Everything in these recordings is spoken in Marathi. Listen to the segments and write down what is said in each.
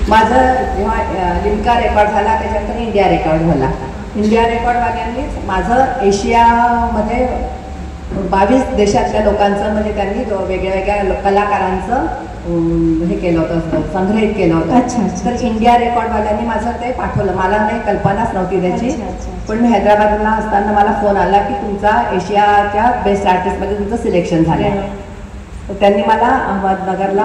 माझं जेव्हा लिम्का रेकॉर्ड झाला त्याच्यानंतर इंडिया रेकॉर्ड झाला. इंडिया रेकॉर्डवाल्यांनीच माझं एशियामध्ये 22 देशातल्या लोकांचं म्हणजे त्यांनी वेगळ्या वेगळ्या कलाकारांचं हे केलं होतं, संग्रहित केलं होतं. अच्छा. तर इंडिया रेकॉर्डवाल्यांनी माझं ते पाठवलं. मला नाही कल्पनाच नव्हती त्याची. पण मी हैदराबादला असताना मला फोन आला की तुमचा एशियाच्या बेस्ट आर्टिस्टमध्ये तुमचं सिलेक्शन झालं. तर त्यांनी मला अहमदनगरला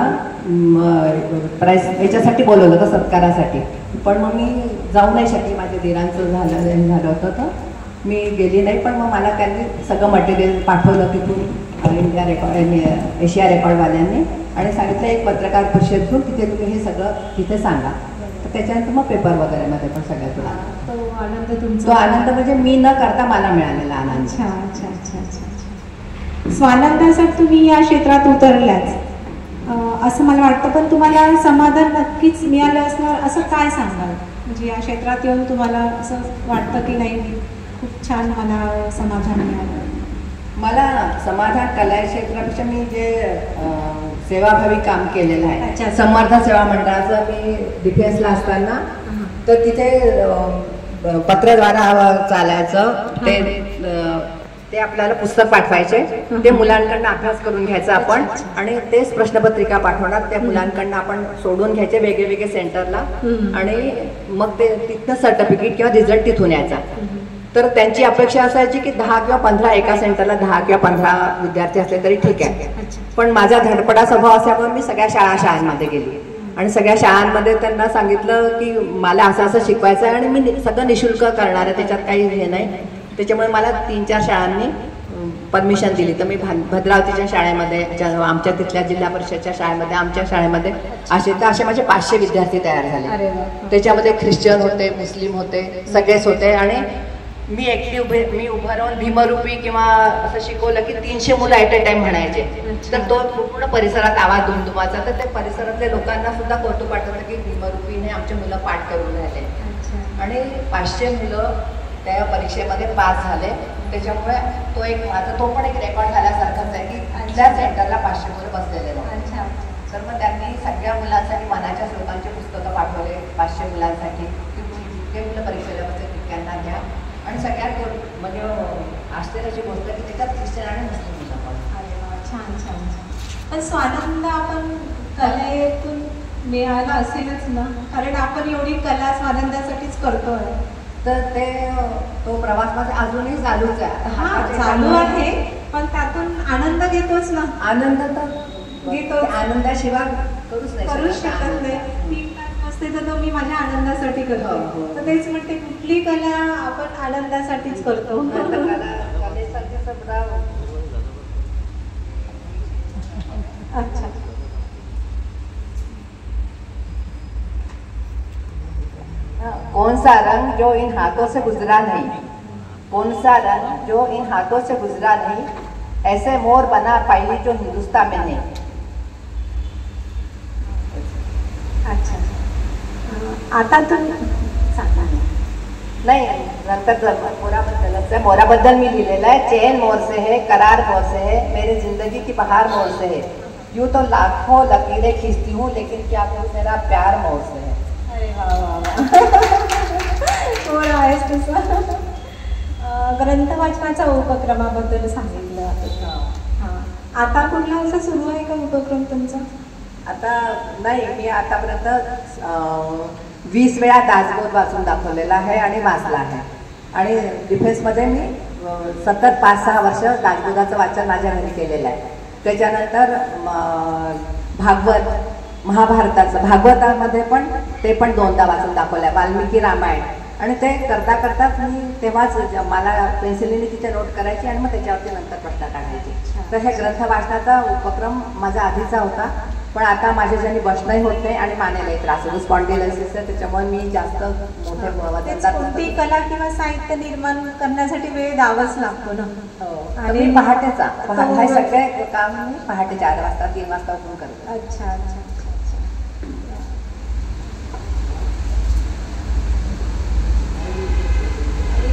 प्राईज याच्यासाठी बोलवलं होतं, सत्कारासाठी. पण मग मी जाऊ नाही शकली, माझ्या दिरांचं झालं होतं तर मी गेली नाही. पण मग मला त्यांनी सगळं मटेरियल पाठवलं तिथून इंडिया रेकॉर्ड एशिया रेकॉर्डवाल्यांनी आणि सांगितलं एक पत्रकार परिषद घेऊन तिथे तुम्ही हे सगळं तिथे सांगा. तर त्याच्यानंतर मग पेपर वगैरेमध्ये पण सगळ्यात तो आनंद तुमचा, तो आनंद म्हणजे मी न करता मला मिळालेला आनंद. अच्छा अच्छा अच्छा अच्छा. स्वानंदासाठी तुम्ही या क्षेत्रात उतरल्याच असं मला वाटतं, पण तुम्हाला समाधान नक्कीच मिळालं असणार असं काय सांगाल? म्हणजे या क्षेत्रात येऊन तुम्हाला असं वाटतं की नाही खूप छान मला समाधान मिळालं? मला समाधान कला क्षेत्रापेक्षा मी जे सेवाभावी काम केलेलं आहे, समर्थ सेवा मंडळाचं मी डिफेन्सला असताना तर तिथे पत्रद्वारा चालायचं. ते आपल्याला पुस्तक पाठवायचे, ते मुलांकडनं अभ्यास करून घ्यायचा आपण आणि तेच प्रश्नपत्रिका पाठवणार. त्या मुलांकडनं आपण सोडून घ्यायचे वेगळे वेगळे सेंटरला आणि मग ते तिथनं सर्टिफिकेट किंवा रिझल्ट तिथून यायचा. तर त्यांची अपेक्षा असायची की 10 किंवा 15 एका सेंटरला 10 किंवा 15 विद्यार्थी असले तरी ठीक आहे. पण माझा धडपडा स्वभाव असल्यामुळे मी सगळ्या शाळांमध्ये गेली आणि सगळ्या शाळांमध्ये त्यांना सांगितलं की मला असं असं शिकवायचं आहे आणि मी सगळं निशुल्क करणार आहे, त्याच्यात काही हे नाही. त्याच्यामुळे मला 3-4 शाळांनी परमिशन दिली. तर मी भद्रावतीच्या शाळेमध्ये, आमच्या तिथल्या जिल्हा परिषदच्या शाळेमध्ये, आमच्या शाळेमध्ये असे माझे 500 विद्यार्थी तयार झाले. त्याच्यामध्ये ख्रिश्चन होते, मुस्लिम होते, सगळेच होते. आणि मी एकटी उभं राहून भीमरूपी किंवा असं शिकवलं की 300 मुलं ॲट अ टाइम म्हणायचे. तर तो पूर्ण परिसरात आवाज दुमदुमाचा. तर ते परिसरातल्या लोकांना सुद्धा कौतुक वाटतं की भीमरूपीने आमचे मुलं पाठ करून राहिले. आणि 500 मुलं त्या परीक्षेमध्ये पास झाले. त्याच्यामुळे तो एक माझा तो पण एक रेकॉर्ड झाल्यासारखाच आहे की त्या सेंटरला 500 मुलं बसलेले नव्हते. तर मग त्यांनी सगळ्या मुलांसाठी मनाच्या श्लोकांचे पुस्तकं पाठवले 500 मुलांसाठी की जितके मुलं परीक्षेला बसले तितक्यांना घ्या. आणि सगळ्यात म्हणजे आश्चर्याची गोष्ट की त्याच्यात ख्रिश्चन आणि मुस्लिम मुलं पण. छान छान छान. पण स्वानंद आपण कलेतून मिळाला असेलच ना, कारण आपण एवढी कला स्वानंदासाठीच करतोय. तर तो प्रवास माझा अजूनही चालूच आहे. हा चालू आहे, पण त्यातून आनंद घेतोच ना. आनंद तर घेतो, आनंदाशिवाय करूच शकत नाही. 3 तास असते तर मी माझ्या आनंदासाठी करतो. तर तेच म्हणते कुठली कला आपण आनंदासाठीच करतो. अच्छा. कौन सा रंग जो इन हाथों से गुजरा नहीं, कौन सा रंग जो इन हाथों से गुजरा नहीं, ऐसे मोर बना पाई जो हिंदुस्तान में नहीं. अच्छा. आता तुम्ही सांगा. नाही, नंतर मोराबद्दलच आहे. मोराबद्दल मी लिहिलेलं आहे. चैन मोर से है, करार मोर से है, मेरी जिंदगी की बहार मोर से है, यूं तो लाखों लकीरें खींचती हूँ लेकिन क्या करूँ मेरा प्यार मोर से है. अरे वा वा वा. थोडं आहेस तसं. ग्रंथ वाचनाच्या उपक्रमाबद्दल सांगितलं. हां, आता कुठला असा सुरू आहे का उपक्रम तुमचा? आता नाही, मी आतापर्यंत 20 वेळा दासबोध वाचून दाखवलेला आहे आणि वाचला आहे. आणि डिफेन्समध्ये मी सतत 5-6 वर्ष दासबोधाचं वाचन माझ्या घरी केलेलं आहे. त्याच्यानंतर भागवत, महाभारताचं भागवतामध्ये पण ते पण 2दा वाचून दाखवलं आहे. वाल्मिकी रामायण. आणि ते करता करताच मी तेव्हाच मला पेन्सिलीने तिथे नोट करायची आणि मग त्याच्यावरती नंतर प्रश्न काढायचे. तर हे ग्रंथ वाचनाचा उपक्रम माझा आधीचा होता. पण आता माझ्या ज्यांनी बसणंही होत नाही आणि मानेलाही त्रास होतो, स्पॉन्डिलायसिस आहे. त्याच्यामुळे मी जास्त मोठ्या कोणती कला किंवा साहित्य निर्माण करण्यासाठी वेळ द्यावाच लागतो ना. आणि पहाटेचा हे सगळे काम मी पहाटे 4 वाजता 3 वाजता उठून करते. अच्छा अच्छा.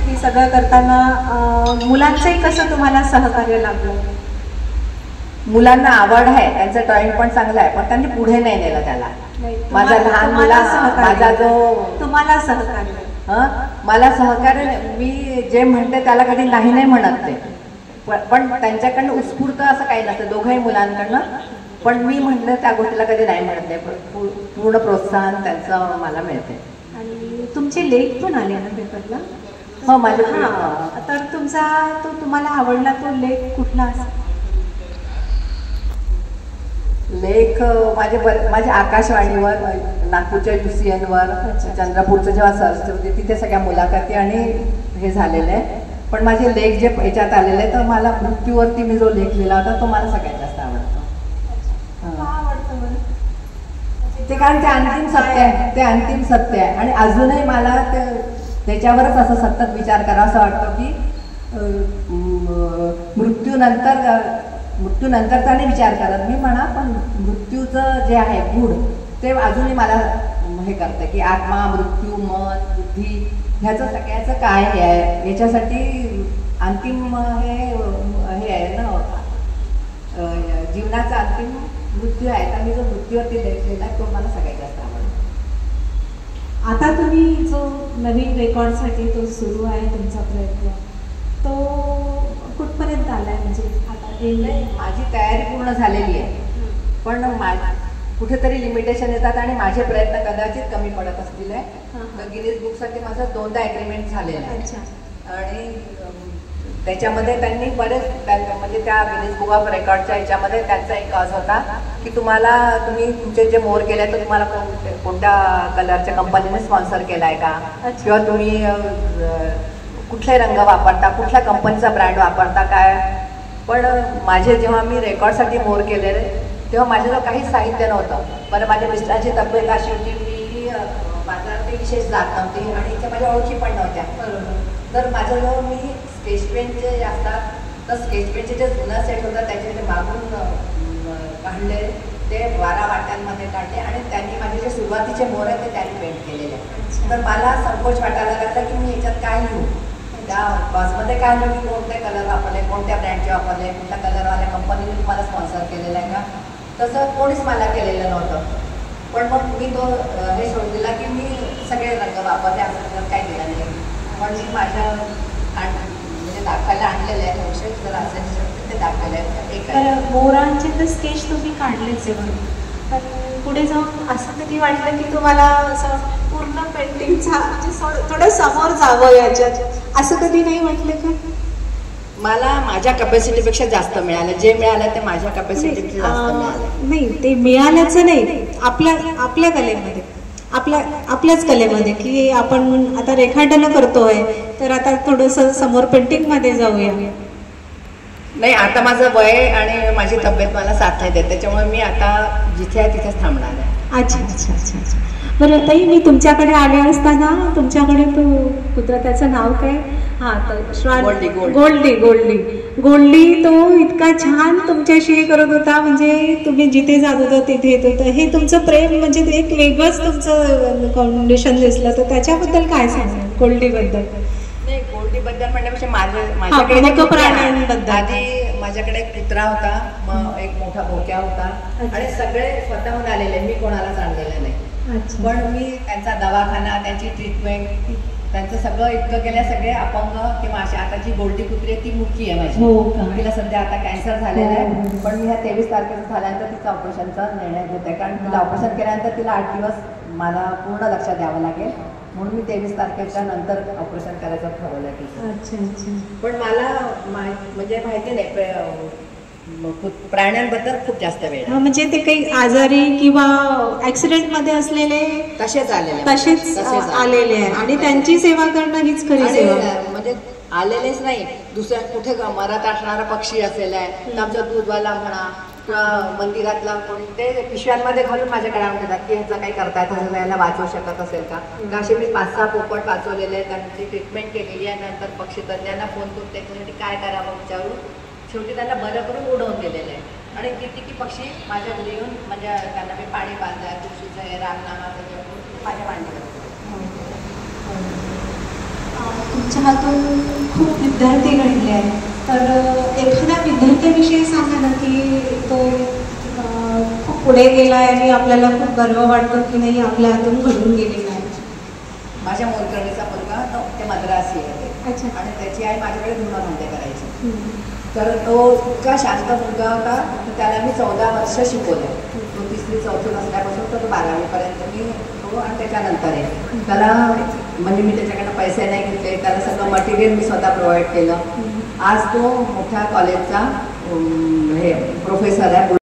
हे सगळं करताना मुलांचंही कसं तुम्हाला सहकार्य लागलं? मुलांना आवड आहे, त्यांचं ड्रॉइंग पण चांगलं आहे, पण त्यांनी पुढे नाही नेलं त्याला. माझा लहान मुला माझा जो तुम्हाला सहकार्य मला सहकार्य, मी जे म्हणते त्याला कधी नाही नाही म्हणत ते, पण त्यांच्याकडनं उत्स्फूर्त असं काही नसतं दोघंही मुलांकडनं. पण मी म्हटलं त्या गोष्टीला कधी नाही म्हणत नाही, पूर्ण प्रोत्साहन त्यांचं मला मिळते. आणि तुमचे लेख पण आले ना पेपरला? हो माझे. तर तुमचा तो तुम्हाला आवडला तो लेख कुठला? लेख माझे आकाशवाणीवर, नागपूरच्या UCN-वर, चंद्रपूरचं जेव्हा सर्च होते तिथे सगळ्या मुलाखती आणि हे झालेलं आहे. पण माझे लेख जे ह्याच्यात आलेले आहे, तर मला मृत्यूवरती मी जो लेख लिहिला होता तो मला सगळ्यात जास्त आवडतो. ते कारण ते अंतिम सत्य आहे, ते अंतिम सत्य आहे. आणि अजूनही मला त्याच्यावरच असं सतत विचार करा असं वाटतं की मृत्यूनंतरचा नाही विचार करत मी म्हणा, पण मृत्यूचं जे आहे गूढ ते अजूनही मला हे करतं की आत्मा, मृत्यू, मन, बुद्धी ह्याचं सगळ्याचं काय हे आहे, याच्यासाठी अंतिम हे आहे ना, जीवनाचा अंतिम मृत्यू आहे. तर मी जो मृत्यूवरती लेख लिहिला तो मला सगळ्यात जास्त आवडतो. आता तुम्ही जो नवीन रेकॉर्डसाठी तो सुरू आहे तुमचा प्रयत्न, तो कुठपर्यंत आलाय? म्हणजे आता माझी तयारी पूर्ण झालेली आहे, पण कुठेतरी लिमिटेशन येतात आणि माझे प्रयत्न कदाचित कमी पडत असतील. तर गिनीज बुकसाठी माझं 2दा ॲग्रीमेंट झालेलं आहे. आणि त्याच्यामध्ये त्यांनी बरेच म्हणजे त्या गिनीज बुक ऑफ रेकॉर्डच्या ह्याच्यामध्ये त्यांचा एक कॉज होता की तुम्ही तुमचे जे मोर केले तर तुम्हाला कोणत्या कलरच्या कंपनीने स्पॉन्सर केला आहे का, किंवा तुम्ही कुठले रंग वापरता, कुठल्या कंपनीचा ब्रँड वापरता काय. पण माझे जेव्हा मी रेकॉर्डसाठी मोर केलेले तेव्हा माझ्याजवळ काहीच साहित्य नव्हतं. बरं माझ्या मिस्टरांची तब्येत अशी होती, मी बाजारात विशेष जात नव्हती आणि इथे माझ्या ओळखी पण नव्हत्या. तर माझ्याजवळ मी स्केच पेनचे जे असतात, तर स्केच पेनचे जे जुना सेट होता त्याचे ते मागून काढले, ते 12 वाट्यांमध्ये काढले आणि त्यांनी माझे जे सुरुवातीचे मोर आहेत ते त्यांनी पेंट केलेले. तर मला संकोच वाटायला लागला की मी याच्यात काय लिहू, त्या बसमध्ये काय लिहू, की कोणते कलर वापरले, कोणत्या ब्रँडचे वापरले, कुठल्या कलरवाल्या कंपनीने तुम्हाला स्पॉन्सर केलेलं आहे का. तसं कोणीच मला केलेलं नव्हतं. पण मग मी तो हे सोडून दिला की मी सगळे रंग वापरले, असं काही दिलं नाही. पण मी माझ्या म्हणजे दाखवायला आणलेले आहे औषध, जर असेल ते दाखवले आहेत. तर मोरांचे तर स्केच तुम्ही काढलेच आहे बरोबर, पण पुढे जाऊन असं कधी वाटलं की तुम्हाला असं पूर्ण पेंटिंगचा म्हणजे थोडं समोर जावं याच्यात, असं कधी नाही वाटलं का? मला माझ्या कॅपॅसिटीपेक्षा जास्त मिळालं, जे मिळालं ते माझ्या कॅपॅसिटीपेक्षा जास्त मिळालं. नाही ते मिळाल्याचं नाही, आपल्या कलेमध्ये, आपल्याच कलेमध्ये की आपण आता रेखाटन करतोय, तर आता थोडंसं समोर पेंटिंगमध्ये जाऊया. नाही, आता माझं वय आणि माझी तब्येत मला साथ नाही देत, त्याच्यामुळे मी आता जिथे आहे तिथेच थांबणार आहे. अच्छा अच्छा अच्छा अच्छा. बरं ताई, मी तुमच्याकडे आले असताना तुमच्याकडे तो कुत्रा, त्याचं नाव काय? हां, तर गोल्डी तो इतका छान तुमच्याशी हे करत होता, म्हणजे तुम्ही जिथे जात होता तिथे येत होतं. हे तुमचं प्रेम म्हणजे एक वेगळंच तुमचं कॉम्बिनेशन दिसलं, तर त्याच्याबद्दल काय सांगाल गोल्डीबद्दल? नाही, गोल्डीबद्दल म्हणण्यापेक्षा माझ्याकडे प्राण्यांबद्दल. आधी माझ्याकडे एक कुत्रा होता, मग एक मोठा भोक्या होता आणि सगळे स्वतःहून आलेले, मी कोणालाच आणलेलं नाही. पण मी त्यांचा दवाखाना, त्यांची ट्रीटमेंट, त्यांचं सगळं इतकं केलं. सगळे अपंग किंवा अशा, आता जी गोल्डी कुत्री आहे ती मुकी आहे माझी, तिला सध्या आता कॅन्सर झालेला आहे. पण मी ह्या 23 तारखेचं झाल्यानंतर तिचा ऑपरेशनचा निर्णय घेते, कारण तिला ऑपरेशन केल्यानंतर तिला 8 दिवस मला पूर्ण लक्ष द्यावं लागेल, म्हणून मी 23 तारखेच्या नंतर ऑपरेशन करायचं ठरवलं तिचं. अच्छा अच्छा. पण मला म्हणजे माहिती नाही, प्राण्यांबद्दल खूप जास्त वेळ, म्हणजे ते काही आजारी किंवा ऍक्सिडेंट मध्ये असलेले तसेच आलेले आहे आणि त्यांची सेवा करणं हीच खरी सेवा. म्हणजे आलेलेच नाही, दुसऱ्या कुठे मरत असणारा पक्षी असेल आहे, तर आमचा दूधवाला म्हणा किंवा मंदिरातला कोणी, ते पिशव्यांमध्ये घालून माझ्याकडे आणून देतात की ह्याचं काही करता येतं, याला वाचवू शकत असेल का. असे मी 5-6 पोपट वाचवलेले आहेत, त्यांची ट्रीटमेंट केलेली आहे. नंतर पक्षी तज्ञांना फोन करून त्याच्यासाठी काय करावं विचारून शेवटी त्यांना बरं करून उडवून दिलेलं आहे. आणि किती पक्षी माझ्या घरी येऊन, म्हणजे त्यांना मी पाणी पाजलं, तुळशीचं हे रामनामाचं माझ्या मांडीवर. तुमच्या हातून खूप विद्यार्थी घडले आहेत, तर एखादा विद्यार्थ्याविषयी सांगा ना की तो खूप पुढे गेलाय आणि आपल्याला खूप गर्व वाटतो की नाही आपल्या हातून घडून गेलेला आहे. माझ्या मोलकर्णीचा मुलगा ते मद्रासी आहे अच्छा. आणि त्याची आई माझ्याकडे धुणभांडे करायची. तर तो इतका शांत मुलगा होता, त्याला मी 14 वर्ष शिकवलं. तो 3री-4थी असल्यापासून तर 12वीपर्यंत मी तो आणि त्याच्यानंतर आहे. त्याला म्हणजे मी त्याच्याकडनं पैसे नाही घेतले, त्याला सगळं मटेरियल मी स्वतः प्रोव्हाइड केलं. आज तो मोठ्या कॉलेजचा हे प्रोफेसर आहे.